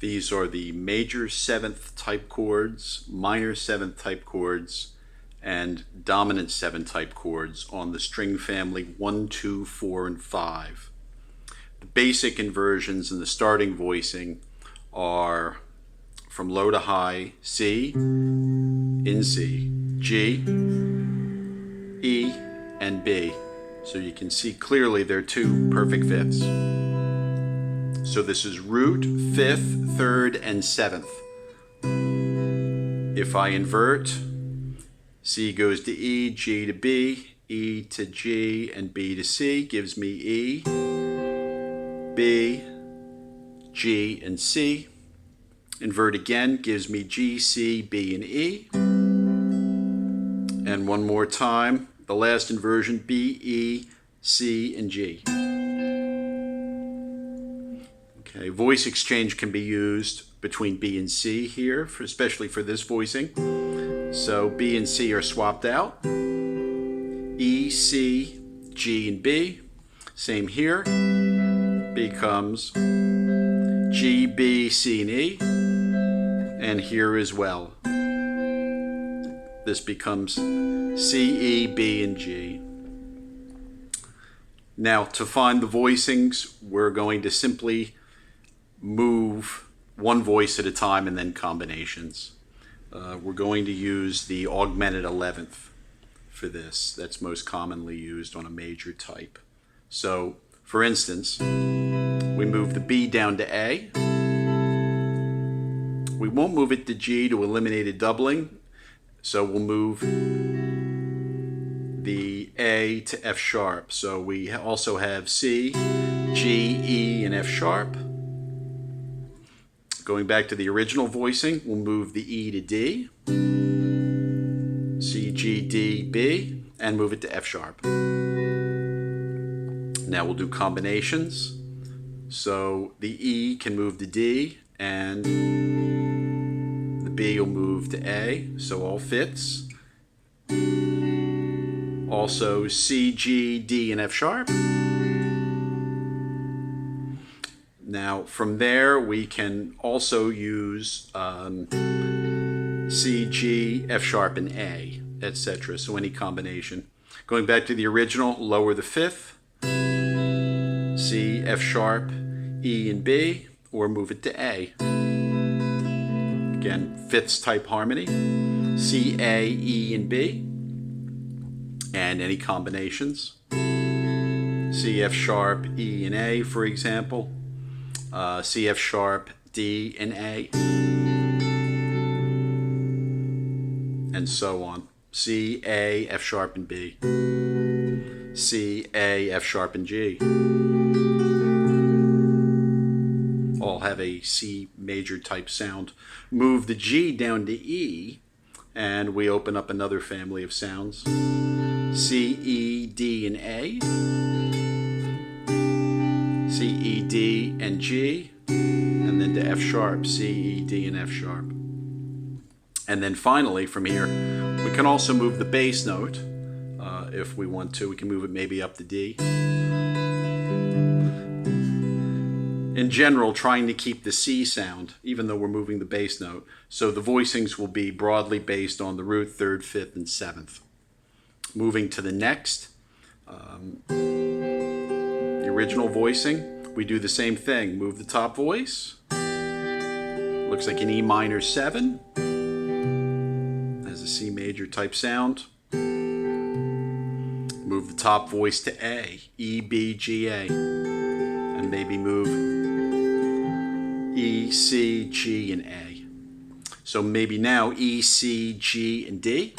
These are the major seventh type chords, minor seventh type chords, and dominant seventh type chords on the string family 1, 2, 4, and 5. The basic inversions in the starting voicing are from low to high: C, in C, G, E, and B. So you can see clearly they're two perfect fifths. So this is root, fifth, third, and seventh. If I invert, C goes to E, G to B, E to G, and B to C, gives me E, B, G, and C. Invert again, gives me G, C, B, and E. And one more time, the last inversion, B, E, C, and G. Okay, voice exchange can be used between B and C here, especially for this voicing. So B and C are swapped out. E, C, G, and B. Same here. Becomes G, B, C, and E. And here as well. This becomes C, E, B, and G. Now, to find the voicings, we're going to simply move one voice at a time and then combinations. We're going to use the augmented 11th for this. That's most commonly used on a major type. So, for instance, we move the B down to A. We won't move it to G to eliminate a doubling, so we'll move the A to F sharp. So we also have C, G, E, and F sharp. Going back to the original voicing, we'll move the E to D, C, G, D, B, and move it to F sharp. Now we'll do combinations. So the E can move to D, and the B will move to A, so all fits. Also C, G, D, and F sharp. Now from there we can also use C, G, F sharp, and A, etc. So any combination. Going back to the original, lower the fifth, C, F sharp, E, and B, or move it to A. Again, fifths type harmony, C, A, E, and B, and any combinations. C, F sharp, E, and A, for example. C, F sharp, D, and A, and so on. C, A, F sharp, and B. C, A, F sharp, and G. All have a C major type sound. Move the G down to E, and we open up another family of sounds. C, E, D, and A. C, E, D, and G, and then to F sharp, C, E, D, and F sharp. And then finally, from here, we can also move the bass note if we want to. We can move it maybe up to D. In general, trying to keep the C sound, even though we're moving the bass note. So the voicings will be broadly based on the root, third, fifth, and seventh. Moving to the next. The original voicing, we do the same thing. Move the top voice. Looks like an E minor 7. Has a C major type sound. Move the top voice to A, E, B, G, A. And maybe move E, C, G, and A. So maybe now E, C, G, and D.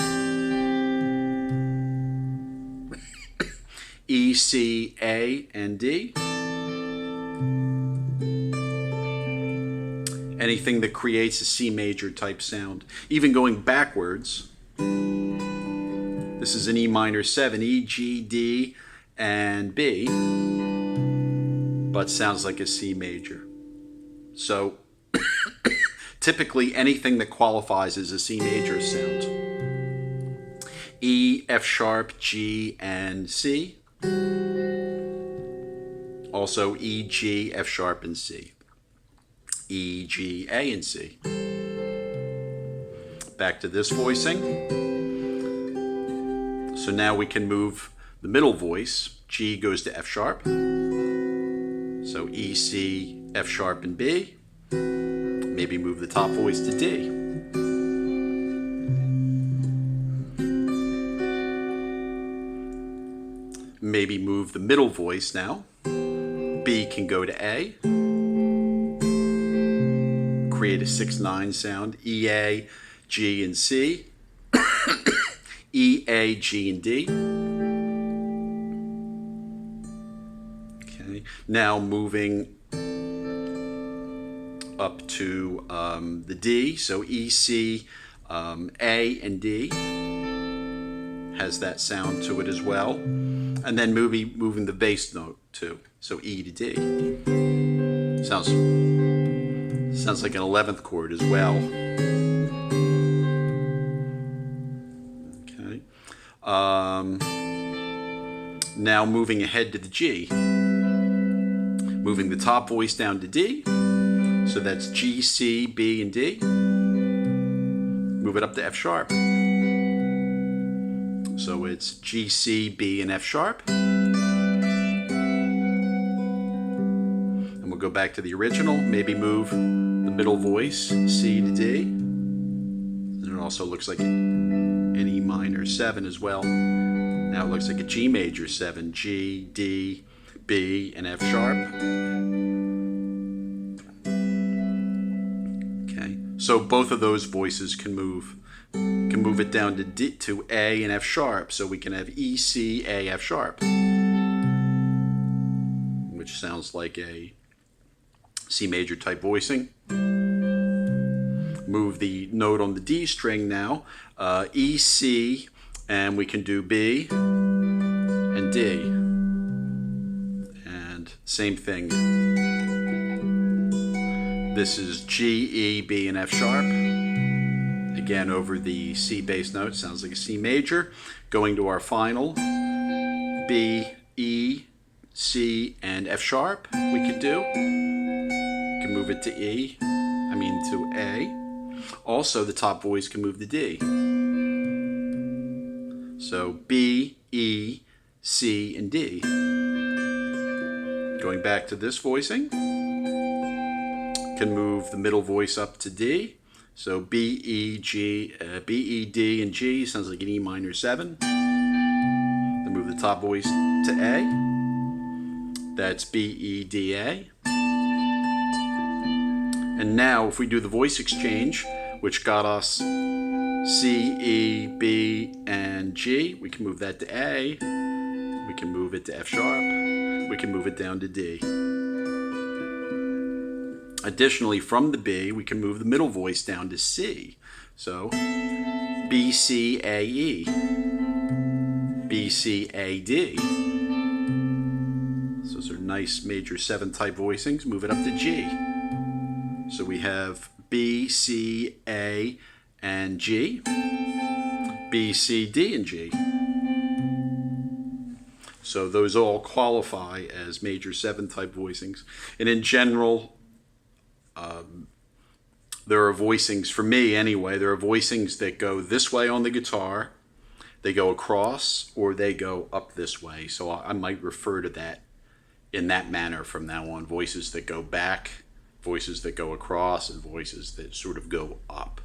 E, C, A, and D. Anything that creates a C major type sound. Even going backwards, this is an E minor 7, E, G, D, and B, but sounds like a C major. So typically anything that qualifies as a C major sound. E, F sharp, G, and C. Also E, G, F sharp, and C. E, G, A, and C. Back to this voicing. So now we can move the middle voice. G goes to F sharp. So E, C, F sharp, and B. Maybe move the top voice to D. Maybe move the middle voice now. B can go to A. Create a 6-9 sound. E, A, G, and C. E, A, G, and D. Okay. Now moving up to the D. So E, C, A, and D has that sound to it as well. And then moving the bass note too. So E to D. Sounds like an 11th chord as well. Okay. Now moving ahead to the G. Moving the top voice down to D. So that's G, C, B, and D. Move it up to F sharp. So it's G, C, B, and F sharp. And we'll go back to the original. Maybe move the middle voice, C to D. And it also looks like an E minor 7 as well. Now it looks like a G major 7, G, D, B, and F sharp. Okay, so both of those voices can move it down to D, to A and F sharp, so we can have E, C, A, F sharp, which sounds like a C major type voicing. Move the note on the D string now, E, C, and we can do B and D. And same thing. This is G, E, B, and F sharp. Again, over the C bass note, sounds like a C major. Going to our final, B, E, C, and F sharp we could do. We can move it to to A. Also, the top voice can move to D. So B, E, C, and D. Going back to this voicing, can move the middle voice up to D. So B, E, D, and G sounds like an E minor 7. Then move the top voice to A. That's B, E, D, A. And now if we do the voice exchange, which got us C, E, B, and G, we can move that to A. We can move it to F sharp. We can move it down to D. Additionally, from the B, we can move the middle voice down to C. So, B, C, A, E. B, C, A, D. So those are nice major 7 type voicings. Move it up to G. So we have B, C, A, and G. B, C, D, and G. So those all qualify as major 7 type voicings. And in general, there are voicings, for me anyway, there are voicings that go this way on the guitar, they go across, or they go up this way. So I might refer to that in that manner from now on. Voices that go back, voices that go across, and voices that sort of go up.